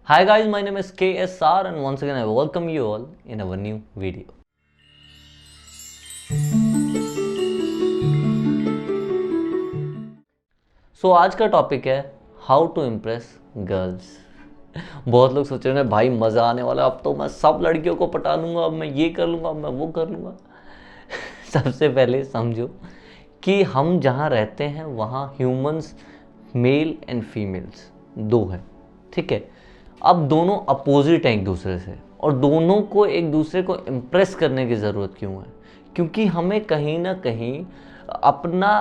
Hi guys, my name is KSR and once again I welcome you all in our new video. आज का topic है how to impress girls. बहुत लोग सोच रहे हैं भाई मज़ा आने वाला, अब तो मैं सब लड़कियों को पटा लूँगा, अब मैं ये कर लूँगा, अब मैं वो कर लूँगा। सबसे पहले समझो कि हम जहाँ रहते हैं वहाँ ह्यूमंस मेल एंड फीमेल्स दो हैं, ठीक है। अब दोनों अपोजिट हैं एक दूसरे से और दोनों को एक दूसरे को इम्प्रेस करने की ज़रूरत क्यों है? क्योंकि हमें कहीं ना कहीं अपना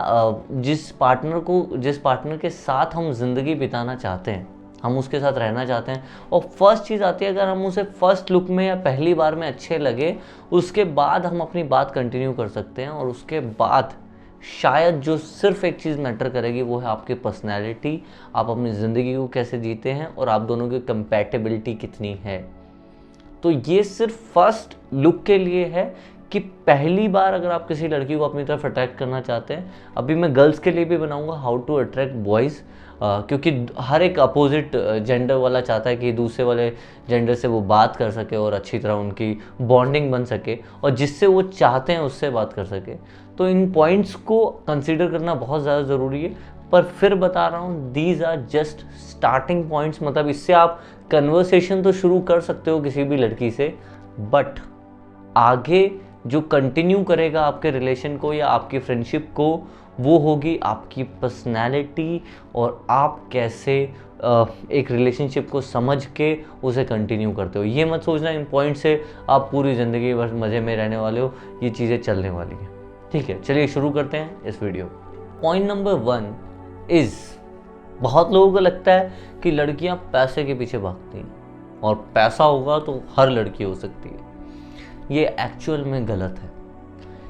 जिस पार्टनर के साथ हम ज़िंदगी बिताना चाहते हैं, हम उसके साथ रहना चाहते हैं, और फर्स्ट चीज़ आती है, अगर हम उसे फर्स्ट लुक में या पहली बार में अच्छे लगे, उसके बाद हम अपनी बात कंटिन्यू कर सकते हैं। और उसके बाद शायद जो सिर्फ एक चीज़ मैटर करेगी वो है आपकी पर्सनैलिटी, आप अपनी ज़िंदगी को कैसे जीते हैं और आप दोनों की कंपैटिबिलिटी कितनी है। तो ये सिर्फ फर्स्ट लुक के लिए है कि पहली बार अगर आप किसी लड़की को अपनी तरफ अट्रैक्ट करना चाहते हैं, अभी मैं गर्ल्स के लिए भी बनाऊंगा हाउ टू अट्रैक्ट बॉयज़, क्योंकि हर एक अपोजिट जेंडर वाला चाहता है कि दूसरे वाले जेंडर से वो बात कर सके और अच्छी तरह उनकी बॉन्डिंग बन सके और जिससे वो चाहते हैं उससे बात कर सके। तो इन पॉइंट्स को कंसीडर करना बहुत ज़्यादा ज़रूरी है। पर फिर बता रहा हूँ, these are just starting points, मतलब इससे आप कन्वर्सेशन तो शुरू कर सकते हो किसी भी लड़की से, बट आगे जो कंटिन्यू करेगा आपके रिलेशन को या आपकी फ्रेंडशिप को, वो होगी आपकी पर्सनैलिटी और आप कैसे एक रिलेशनशिप को समझ के उसे कंटिन्यू करते हो। ये मत सोचना इन पॉइंट से आप पूरी ज़िंदगी बस मज़े में रहने वाले हो, ये चीज़ें चलने वाली हैं, ठीक है। चलिए शुरू करते हैं इस वीडियो। पॉइंट नंबर 1 इज़, बहुत लोगों को लगता है कि लड़कियां पैसे के पीछे भागती हैं और पैसा होगा तो हर लड़की हो सकती है। ये एक्चुअल में गलत है,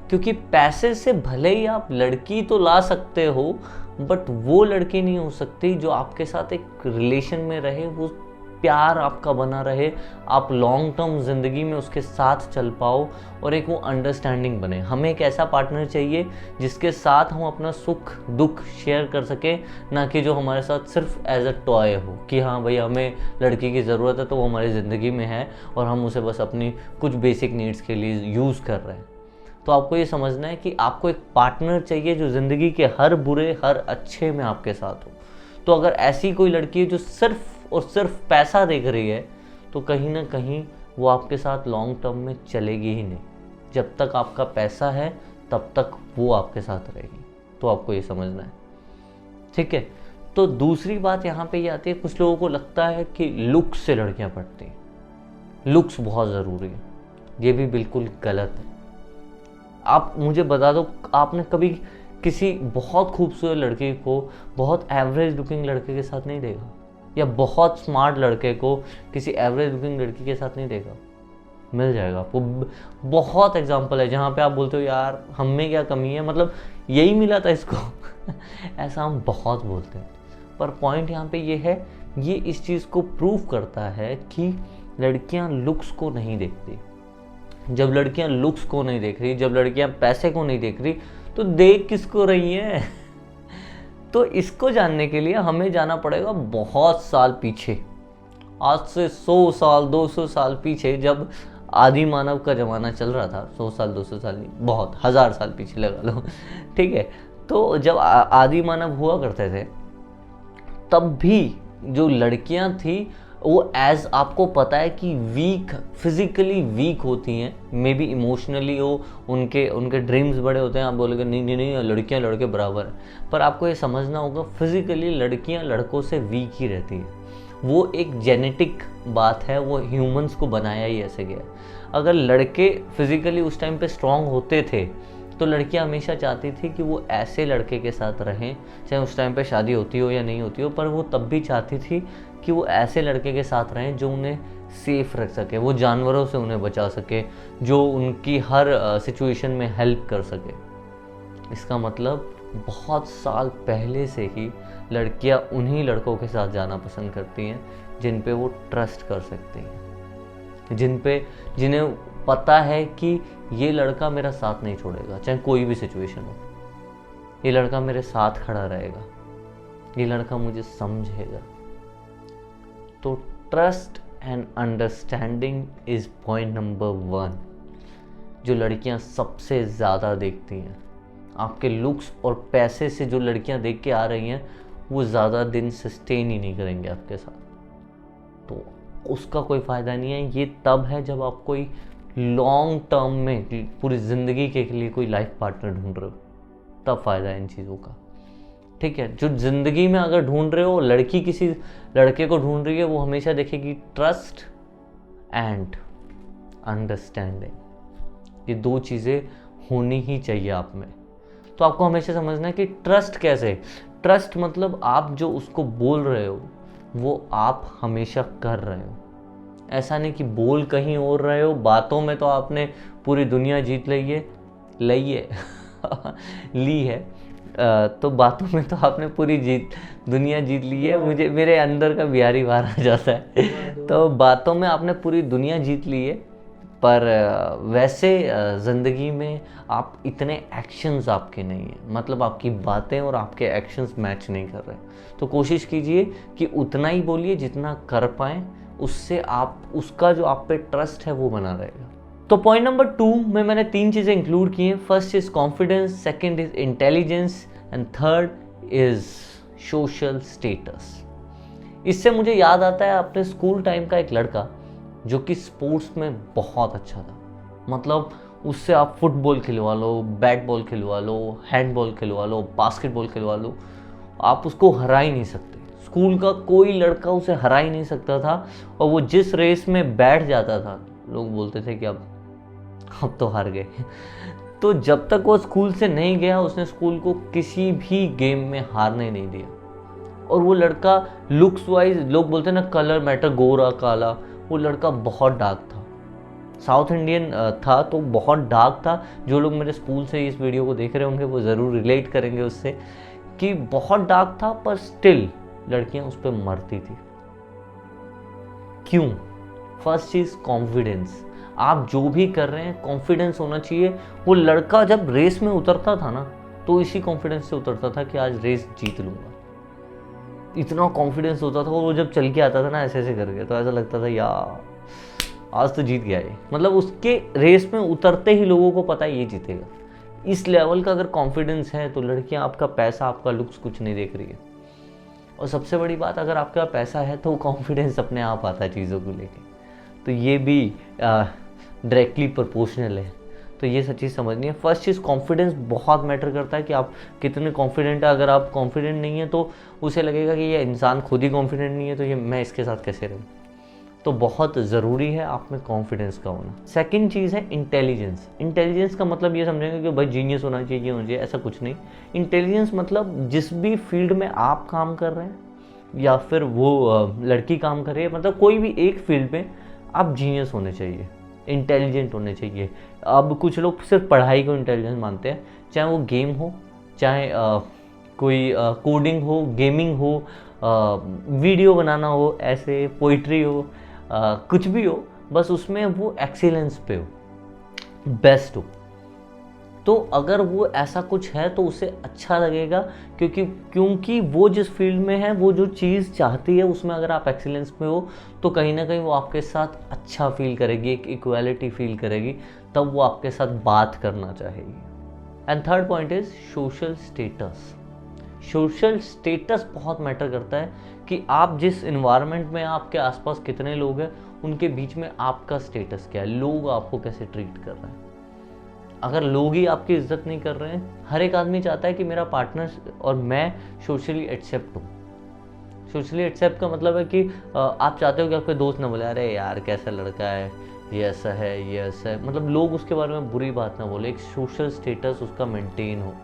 क्योंकि पैसे से भले ही आप लड़की तो ला सकते हो, बट वो लड़की नहीं हो सकती जो आपके साथ एक रिलेशन में रहे, वो प्यार आपका बना रहे, आप लॉन्ग टर्म ज़िंदगी में उसके साथ चल पाओ और एक वो अंडरस्टैंडिंग बने। हमें एक ऐसा पार्टनर चाहिए जिसके साथ हम अपना सुख दुख शेयर कर सके, ना कि जो हमारे साथ सिर्फ एज अ टॉय हो कि हाँ भाई हमें लड़की की ज़रूरत है तो वो हमारी ज़िंदगी में है और हम उसे बस अपनी कुछ बेसिक नीड्स के लिए यूज़ कर रहे हैं। तो आपको ये समझना है कि आपको एक पार्टनर चाहिए जो ज़िंदगी के हर बुरे हर अच्छे में आपके साथ हो। तो अगर ऐसी कोई लड़की है जो सिर्फ और सिर्फ पैसा देख रही है, तो कहीं ना कहीं वो आपके साथ लॉन्ग टर्म में चलेगी ही नहीं। जब तक आपका पैसा है तब तक वो आपके साथ रहेगी। तो आपको ये समझना है, ठीक है। तो दूसरी बात यहाँ पे ये आती है, कुछ लोगों को लगता है कि लुक्स से लड़कियाँ पटती हैं, लुक्स बहुत ज़रूरी है। ये भी बिल्कुल गलत है। आप मुझे बता दो, आपने कभी किसी बहुत खूबसूरत लड़की को बहुत एवरेज लुकिंग लड़के के साथ नहीं देखा, या बहुत स्मार्ट लड़के को किसी एवरेज लुकिंग लड़की के साथ नहीं देखा? मिल जाएगा आपको, बहुत एग्जांपल है जहाँ पे आप बोलते हो यार हम में क्या कमी है, मतलब यही मिला था इसको। ऐसा हम बहुत बोलते हैं, पर पॉइंट यहाँ पे ये है, ये इस चीज़ को प्रूव करता है कि लड़कियाँ लुक्स को नहीं देखती। जब लड़कियाँ लुक्स को नहीं देख रही, जब लड़कियाँ पैसे को नहीं देख रही, तो देख किसको रही हैं? तो इसको जानने के लिए हमें जाना पड़ेगा बहुत साल पीछे, आज से 100 साल 200 साल पीछे, जब आदि मानव का ज़माना चल रहा था। 100 साल 200 साल नहीं, बहुत 1000 साल पीछे लगा लो, ठीक है। तो जब आदि मानव हुआ करते थे, तब भी जो लड़कियां थी वो एज आपको पता है कि वीक, फिजिकली वीक होती हैं, मे बी इमोशनली हो, उनके ड्रीम्स बड़े होते हैं। आप बोलोगे नहीं नहीं नहीं लड़कियां लड़के बराबर हैं, पर आपको ये समझना होगा फिजिकली लड़कियां लड़कों से वीक ही रहती हैं। वो एक जेनेटिक बात है, वो ह्यूमंस को बनाया ही ऐसे गया। अगर लड़के फिजिकली उस टाइम पे स्ट्रांग होते थे तो लड़कियां हमेशा चाहती थी कि वो ऐसे लड़के के साथ रहें, चाहे उस टाइम पे शादी होती हो या नहीं होती हो, पर वो तब भी चाहती थी कि वो ऐसे लड़के के साथ रहें जो उन्हें सेफ रख सके, वो जानवरों से उन्हें बचा सके, जो उनकी हर सिचुएशन में हेल्प कर सके। इसका मतलब बहुत साल पहले से ही लड़कियां उन्हीं लड़कों के साथ जाना पसंद करती हैं जिन पे वो ट्रस्ट कर सकती हैं, जिन्हें पता है कि ये लड़का मेरा साथ नहीं छोड़ेगा, चाहे कोई भी सिचुएशन हो, ये लड़का मेरे साथ खड़ा रहेगा, ये लड़का मुझे समझेगा। तो trust and understanding is point number 1 जो लड़कियां सबसे ज़्यादा देखती हैं। आपके लुक्स और पैसे से जो लड़कियां देख के आ रही हैं वो ज़्यादा दिन सस्टेन ही नहीं करेंगे आपके साथ, तो उसका कोई फ़ायदा नहीं है। ये तब है जब आप कोई लॉन्ग टर्म में पूरी ज़िंदगी के लिए कोई लाइफ पार्टनर ढूंढ रहे हो, तब फ़ायदा है इन चीज़ों का। ठीक है, जो ज़िंदगी में अगर ढूंढ रहे हो, लड़की किसी लड़के को ढूंढ रही है, वो हमेशा देखेगी ट्रस्ट एंड अंडरस्टैंडिंग। ये 2 चीज़ें होनी ही चाहिए आप में। तो आपको हमेशा समझना है कि ट्रस्ट कैसे, ट्रस्ट मतलब आप जो उसको बोल रहे हो वो आप हमेशा कर रहे हो। ऐसा नहीं कि बोल कहीं और रहे हो, बातों में तो आपने पूरी दुनिया जीत ली है तो बातों में तो आपने पूरी दुनिया जीत ली है। मुझे मेरे अंदर का बिहारी बाहर आ जाता है तो बातों में आपने पूरी दुनिया जीत ली है, पर वैसे ज़िंदगी में आप इतने एक्शंस आपके नहीं हैं, मतलब आपकी बातें और आपके एक्शंस मैच नहीं कर रहे। तो कोशिश कीजिए कि उतना ही बोलिए जितना कर पाएँ, उससे आप उसका जो आप पे ट्रस्ट है वो बना रहेगा। तो पॉइंट नंबर 2 में मैंने 3 चीज़ें इंक्लूड की हैं। First is confidence, second is intelligence and third is social status. इससे मुझे याद आता है अपने स्कूल टाइम का एक लड़का जो कि स्पोर्ट्स में बहुत अच्छा था। मतलब उससे आप फुटबॉल खिलवा लो, बैट बॉल खिलवा लो, हैंडबॉल खिलवा लो, बास्केटबॉल खिलवा लो, आप उसको हरा ही नहीं सकते। स्कूल का कोई लड़का उसे हरा ही नहीं सकता था, और वो जिस रेस में बैठ जाता था लोग बोलते थे कि अब तो हार गए। तो जब तक वो स्कूल से नहीं गया, उसने स्कूल को किसी भी गेम में हारने नहीं दिया। और वो लड़का लुक्स वाइज, लोग बोलते हैं ना कलर मैटर, गोरा काला, वो लड़का बहुत डार्क था, साउथ इंडियन था, तो बहुत डार्क था। जो लोग मेरे स्कूल से इस वीडियो को देख रहे होंगे वो ज़रूर रिलेट करेंगे उससे, कि बहुत डार्क था, पर स्टिल लड़कियां उस पर मरती थी। क्यों? फर्स्ट चीज़ कॉन्फिडेंस। आप जो भी कर रहे हैं कॉन्फिडेंस होना चाहिए। वो लड़का जब रेस में उतरता था ना, तो इसी कॉन्फिडेंस से उतरता था कि आज रेस जीत लूँगा। इतना कॉन्फिडेंस होता था। वो जब चल के आता था ना ऐसे ऐसे करके, तो ऐसा लगता था यार आज तो जीत गया ये। मतलब उसके रेस में उतरते ही लोगों को पता है ये जीतेगा। इस लेवल का अगर कॉन्फिडेंस है तो लड़कियां आपका पैसा, आपका लुक्स कुछ नहीं देख रही है। और सबसे बड़ी बात, अगर आपके पास पैसा है तो कॉन्फिडेंस अपने आप आता है चीज़ों को लेके। तो ये भी डायरेक्टली प्रोपोर्शनल है। तो ये सब चीज़ समझनी है। फर्स्ट चीज़ कॉन्फिडेंस बहुत मैटर करता है कि आप कितने कॉन्फिडेंट है। अगर आप कॉन्फिडेंट नहीं है तो उसे लगेगा कि ये इंसान खुद ही कॉन्फिडेंट नहीं है, तो ये मैं इसके साथ कैसे रहूँ। तो बहुत ज़रूरी है आप में कॉन्फिडेंस का होना। सेकंड चीज़ है इंटेलिजेंस। इंटेलिजेंस का मतलब ये समझेंगे कि भाई जीनियस होना चाहिए, ये होना चाहिए, ऐसा कुछ नहीं। इंटेलिजेंस मतलब जिस भी फील्ड में आप काम कर रहे हैं या फिर वो लड़की काम कर रही है, मतलब कोई भी एक फील्ड में आप जीनियस होने चाहिए, इंटेलिजेंट होने चाहिए। अब कुछ लोग सिर्फ पढ़ाई को इंटेलिजेंस मानते हैं, चाहे वो गेम हो, चाहे कोई कोडिंग हो, गेमिंग हो, वीडियो बनाना हो, ऐसे पोइट्री हो, कुछ भी हो, बस उसमें वो एक्सीलेंस पे हो, बेस्ट हो। तो अगर वो ऐसा कुछ है तो उसे अच्छा लगेगा, क्योंकि वो जिस फील्ड में है, वो जो चीज़ चाहती है उसमें अगर आप एक्सीलेंस में हो तो कहीं ना कहीं वो आपके साथ अच्छा फील करेगी, एक इक्वालिटी फील करेगी, तब वो आपके साथ बात करना चाहेगी। And third point is social status. Social status बहुत मैटर करता है कि आप जिस इन्वायरमेंट में, आपके आसपास कितने लोग हैं, उनके बीच में आपका स्टेटस क्या है, लोग आपको कैसे ट्रीट कर रहे हैं। अगर लोग ही आपकी इज्जत नहीं कर रहे हैं, हर एक आदमी चाहता है कि मेरा पार्टनर और मैं सोशली एक्सेप्ट हूँ। सोशली एक्सेप्ट का मतलब है कि आप चाहते हो कि आपके दोस्त ना बोले अरे यार कैसा लड़का है, ये ऐसा है, ये ऐसा है, मतलब लोग उसके बारे में बुरी बात ना बोले, एक सोशल स्टेटस उसका मेंटेन हो।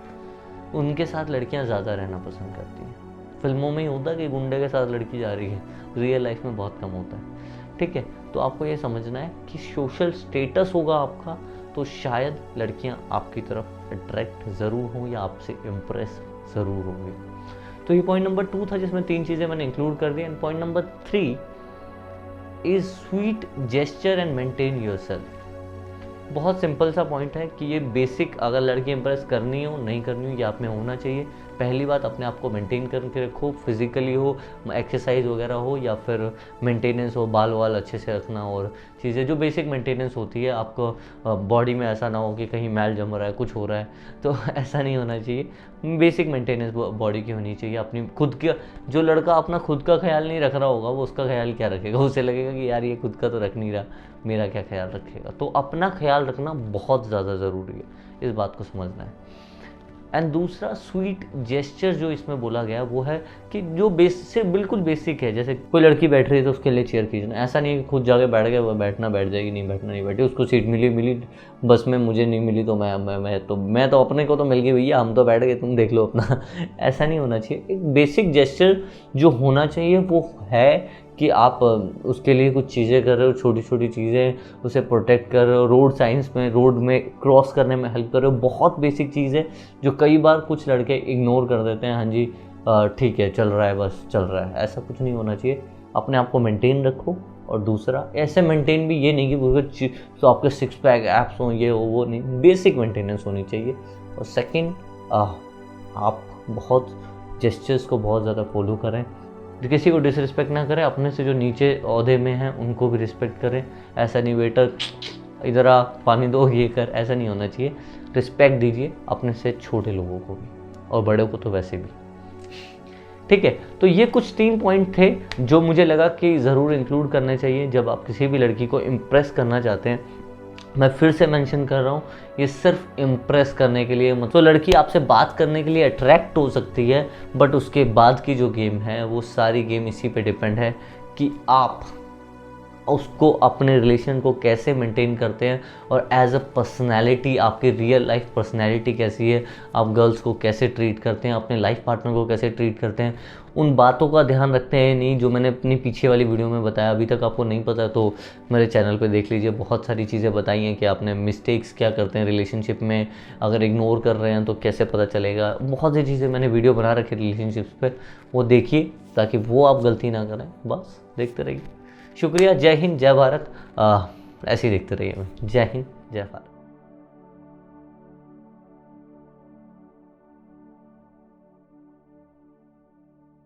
उनके साथ लड़कियां ज़्यादा रहना पसंद करती हैं। फिल्मों में ही होता है कि गुंडे के साथ लड़की जा रही है, रियल लाइफ में बहुत कम होता है। ठीक है, तो आपको ये समझना है कि सोशल स्टेटस होगा आपका तो शायद लड़कियां आपकी तरफ अट्रैक्ट ज़रूर हों या आपसे इम्प्रेस ज़रूर होंगी। तो ये पॉइंट नंबर 2 था जिसमें 3 चीज़ें मैंने इंक्लूड कर दी। And point number 3 is sweet gesture and maintain yourself. बहुत सिंपल सा पॉइंट है कि ये बेसिक, अगर लड़की इंप्रेस करनी हो नहीं करनी हो, ये आप में होना चाहिए। पहली बात, अपने आप को मेंटेन करके रखो, फिजिकली हो, एक्सरसाइज वगैरह हो, या फिर मेंटेनेंस हो, बाल वाल अच्छे से रखना, और चीज़ें जो बेसिक मेंटेनेंस होती है। आपको बॉडी में ऐसा ना हो कि कहीं मैल जम रहा है, कुछ हो रहा है, तो ऐसा नहीं होना चाहिए। बेसिक मेंटेनेंस बॉडी की होनी चाहिए। अपनी खुद का, जो लड़का अपना खुद का ख्याल नहीं रख रहा होगा, वो उसका ख्याल क्या रखेगा? उसे लगेगा कि यार ये खुद का तो रख नहीं रहा, मेरा क्या ख्याल रखेगा? तो अपना ख्याल रखना बहुत ज़्यादा ज़रूरी है, इस बात को समझना है। एंड दूसरा, स्वीट जेस्चर जो इसमें बोला गया वो है कि जो बेसिक, बिल्कुल बेसिक है। जैसे कोई लड़की बैठ रही है तो उसके लिए चेयर खींचना, ऐसा नहीं खुद जाके बैठ गया, वो बैठना बैठ जाएगी, नहीं बैठना नहीं बैठी, उसको सीट मिली मिली, बस में मुझे नहीं मिली तो मैं तो अपने को तो मिल गई भैया, हम तो बैठ गए, तुम देख लो अपना। ऐसा नहीं होना चाहिए। एक बेसिक जेस्चर जो होना चाहिए वो है कि आप उसके लिए कुछ चीज़ें कर रहे हो, छोटी छोटी चीज़ें, उसे प्रोटेक्ट कर रहे हो, रोड साइंस में, रोड में क्रॉस करने में हेल्प कर रहे हो। बहुत बेसिक चीज़ है जो कई बार कुछ लड़के इग्नोर कर देते हैं। हाँ जी ठीक है, चल रहा है, बस चल रहा है, ऐसा कुछ नहीं होना चाहिए। अपने आप को मेंटेन रखो। और दूसरा, ऐसे मेंटेन भी ये नहीं कि तो आपके 6 पैक एप्स हों, ये हो वो नहीं, बेसिक मेंटेनेंस होनी चाहिए। और सेकंड, आप बहुत जेस्चर्स को बहुत ज़्यादा फॉलो करें, किसी को डिसरिस्पेक्ट ना करें, अपने से जो नीचे ओहदे में हैं उनको भी रिस्पेक्ट करें। ऐसा नहीं वेटर इधर आ पानी दो, ये कर, ऐसा नहीं होना चाहिए। रिस्पेक्ट दीजिए अपने से छोटे लोगों को भी, और बड़े को तो वैसे भी। ठीक है, तो ये कुछ 3 पॉइंट थे जो मुझे लगा कि ज़रूर इंक्लूड करने चाहिए जब आप किसी भी लड़की को इम्प्रेस करना चाहते हैं। मैं फिर से मेंशन कर रहा हूँ, ये सिर्फ इम्प्रेस करने के लिए मत। तो लड़की आपसे बात करने के लिए अट्रैक्ट हो सकती है, बट उसके बाद की जो गेम है वो सारी गेम इसी पे डिपेंड है कि आप उसको, अपने रिलेशन को कैसे मेंटेन करते हैं, और एज अ पर्सनैलिटी आपकी रियल लाइफ पर्सनैलिटी कैसी है, आप गर्ल्स को कैसे ट्रीट करते हैं, अपने लाइफ पार्टनर को कैसे ट्रीट करते हैं। उन बातों का ध्यान रखते हैं नहीं जो मैंने अपनी पीछे वाली वीडियो में बताया। अभी तक आपको नहीं पता तो मेरे चैनल पे देख लीजिए, बहुत सारी चीज़ें बताई हैं कि आपने मिस्टेक्स क्या करते हैं रिलेशनशिप में, अगर इग्नोर कर रहे हैं तो कैसे पता चलेगा। बहुत सी चीज़ें मैंने वीडियो बना रखी रिलेशनशिप्स पे, वो देखिए ताकि वो आप गलती ना करें। बस देखते रहिए। शुक्रिया। जय हिंद, जय भारत। ऐसे ही देखते रहिए। जय हिंद, जय भारत।